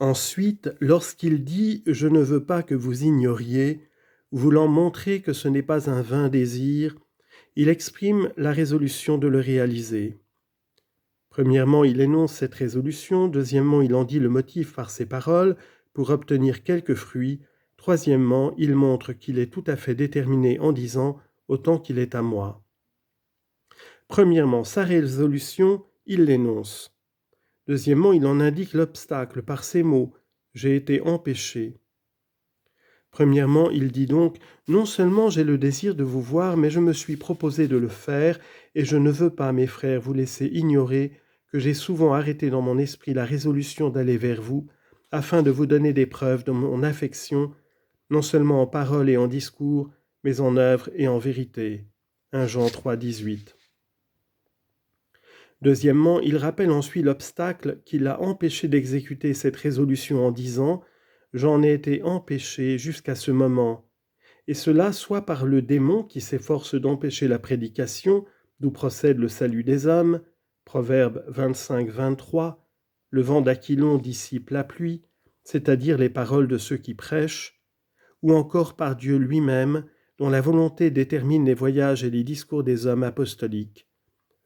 Ensuite, lorsqu'il dit « Je ne veux pas que vous ignoriez », voulant montrer que ce n'est pas un vain désir, il exprime la résolution de le réaliser. Premièrement, il énonce cette résolution. Deuxièmement, il en dit le motif par ses paroles pour obtenir quelques fruits. Troisièmement, il montre qu'il est tout à fait déterminé en disant « autant qu'il est à moi ». Premièrement, sa résolution, il l'énonce. Deuxièmement, il en indique l'obstacle par ces mots « j'ai été empêché ». Premièrement, il dit donc « Non seulement j'ai le désir de vous voir, mais je me suis proposé de le faire, et je ne veux pas, mes frères, vous laisser ignorer que j'ai souvent arrêté dans mon esprit la résolution d'aller vers vous, afin de vous donner des preuves de mon affection, non seulement en parole et en discours, mais en œuvre et en vérité. » 1 Jean 3, 18. Deuxièmement, il rappelle ensuite l'obstacle qui l'a empêché d'exécuter cette résolution en disant « J'en ai été empêché jusqu'à ce moment », et cela soit par le démon qui s'efforce d'empêcher la prédication, d'où procède le salut des hommes, Proverbe 25, 23, le vent d'Aquilon dissipe la pluie, c'est-à-dire les paroles de ceux qui prêchent, ou encore par Dieu lui-même, dont la volonté détermine les voyages et les discours des hommes apostoliques.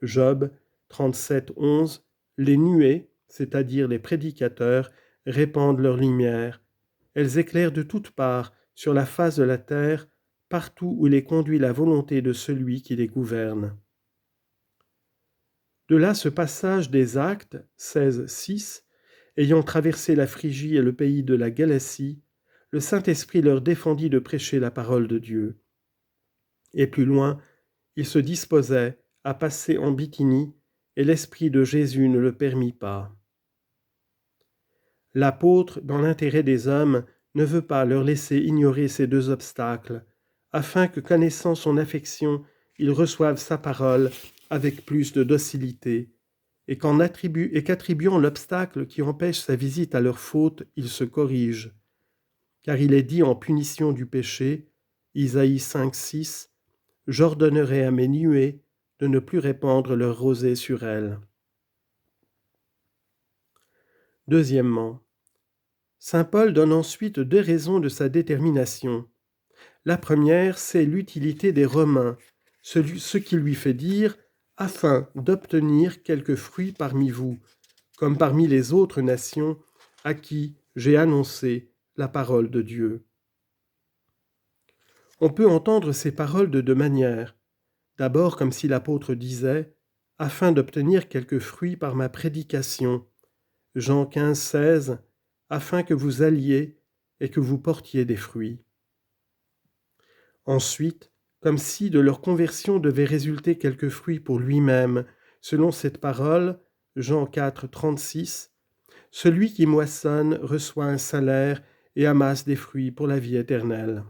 Job 37, 11, les nuées, c'est-à-dire les prédicateurs, répandent leur lumière. Elles éclairent de toutes parts, sur la face de la terre, partout où les conduit la volonté de celui qui les gouverne. De là ce passage des Actes 16, 6, ayant traversé la Phrygie et le pays de la Galatie, le Saint-Esprit leur défendit de prêcher la parole de Dieu. Et plus loin, ils se disposaient à passer en Bithynie, et l'Esprit de Jésus ne le permit pas. L'apôtre, dans l'intérêt des hommes, ne veut pas leur laisser ignorer ces deux obstacles, afin que, connaissant son affection, ils reçoivent sa parole avec plus de docilité, et qu'attribuant l'obstacle qui empêche sa visite à leur faute, ils se corrigent. Car il est dit en punition du péché, Isaïe 5, 6, « J'ordonnerai à mes nuées de ne plus répandre leur rosée sur elles. » Deuxièmement, saint Paul donne ensuite deux raisons de sa détermination. La première, c'est l'utilité des Romains, ce qui lui fait dire « afin d'obtenir quelques fruits parmi vous, comme parmi les autres nations à qui j'ai annoncé la parole de Dieu. » On peut entendre ces paroles de deux manières. D'abord, comme si l'apôtre disait « afin d'obtenir quelques fruits par ma prédication ». Jean 15, 16, afin que vous alliez et que vous portiez des fruits. Ensuite, comme si de leur conversion devait résulter quelques fruits pour lui-même, selon cette parole, Jean 4, 36, « Celui qui moissonne reçoit un salaire et amasse des fruits pour la vie éternelle. »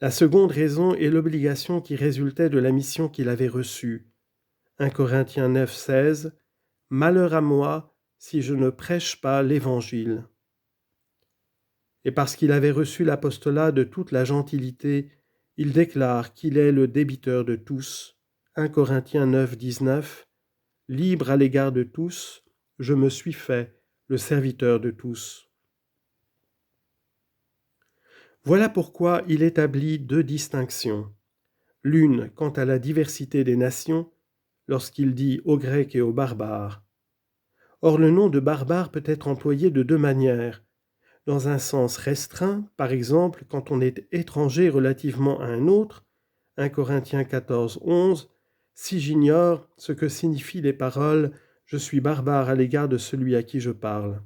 La seconde raison est l'obligation qui résultait de la mission qu'il avait reçue. 1 Corinthiens 9, 16, « Malheur à moi si je ne prêche pas l'Évangile. » Et parce qu'il avait reçu l'apostolat de toute la gentilité, il déclare qu'il est le débiteur de tous. 1 Corinthiens 9, 19, « Libre à l'égard de tous, je me suis fait le serviteur de tous. » Voilà pourquoi il établit deux distinctions. L'une quant à la diversité des nations, lorsqu'il dit aux Grecs et aux barbares. Or, le nom de barbare peut être employé de deux manières. Dans un sens restreint, par exemple, quand on est étranger relativement à un autre, 1 Corinthiens 14, 11, « Si j'ignore ce que signifient les paroles, je suis barbare à l'égard de celui à qui je parle. »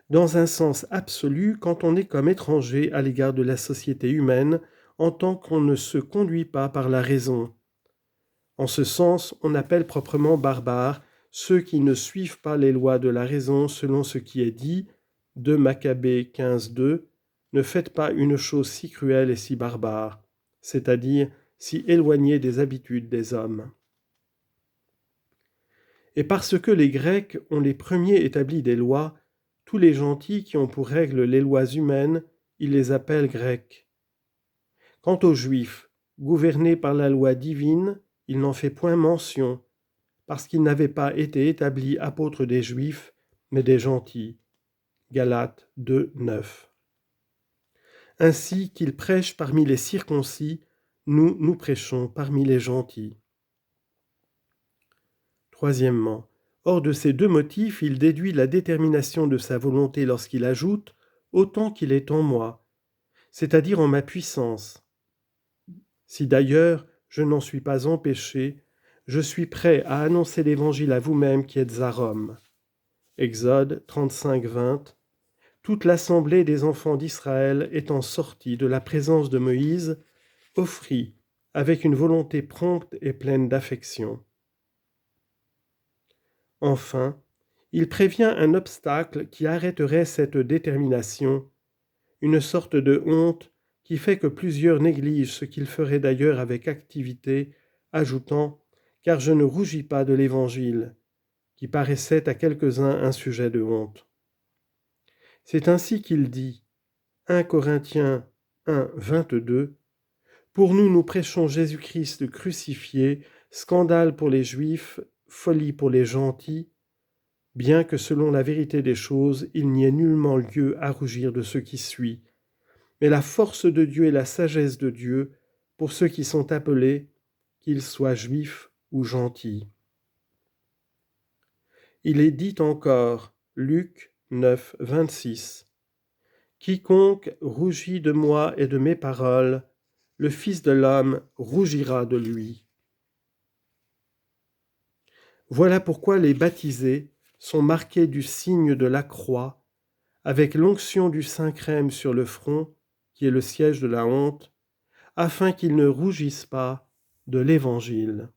Dans un sens absolu, quand on est comme étranger à l'égard de la société humaine, en tant qu'on ne se conduit pas par la raison. En ce sens, on appelle proprement barbares ceux qui ne suivent pas les lois de la raison selon ce qui est dit, 2 Maccabées 15, 2, « Ne faites pas une chose si cruelle et si barbare, c'est-à-dire si éloignée des habitudes des hommes. » Et parce que les Grecs ont les premiers établi des lois, tous les gentils qui ont pour règle les lois humaines, ils les appellent Grecs. Quant aux Juifs, gouvernés par la loi divine, il n'en fait point mention, parce qu'il n'avait pas été établi apôtre des Juifs, mais des gentils. Galates 2, 9. Ainsi qu'il prêche parmi les circoncis, nous prêchons parmi les gentils. Troisièmement, hors de ces deux motifs, il déduit la détermination de sa volonté lorsqu'il ajoute « autant qu'il est en moi », c'est-à-dire en ma puissance. Si d'ailleurs je n'en suis pas empêché, je suis prêt à annoncer l'Évangile à vous-même qui êtes à Rome. Exode 35, 20. Toute l'assemblée des enfants d'Israël étant sortie de la présence de Moïse, offrit avec une volonté prompte et pleine d'affection. Enfin, il prévient un obstacle qui arrêterait cette détermination, une sorte de honte qui fait que plusieurs négligent ce qu'ils feraient d'ailleurs avec activité, ajoutant « car je ne rougis pas de l'Évangile », qui paraissait à quelques-uns un sujet de honte. C'est ainsi qu'il dit, 1 Corinthiens 1, 22, « Pour nous, nous prêchons Jésus-Christ crucifié, scandale pour les Juifs, folie pour les gentils, bien que selon la vérité des choses, il n'y ait nullement lieu à rougir de ce qui suit. Mais la force de Dieu et la sagesse de Dieu, pour ceux qui sont appelés, qu'ils soient juifs ou gentils. » Il est dit encore, Luc 9, 26, « Quiconque rougit de moi et de mes paroles, le Fils de l'homme rougira de lui. » Voilà pourquoi les baptisés sont marqués du signe de la croix, avec l'onction du Saint-Crème sur le front, qui est le siège de la honte, afin qu'ils ne rougissent pas de l'Évangile.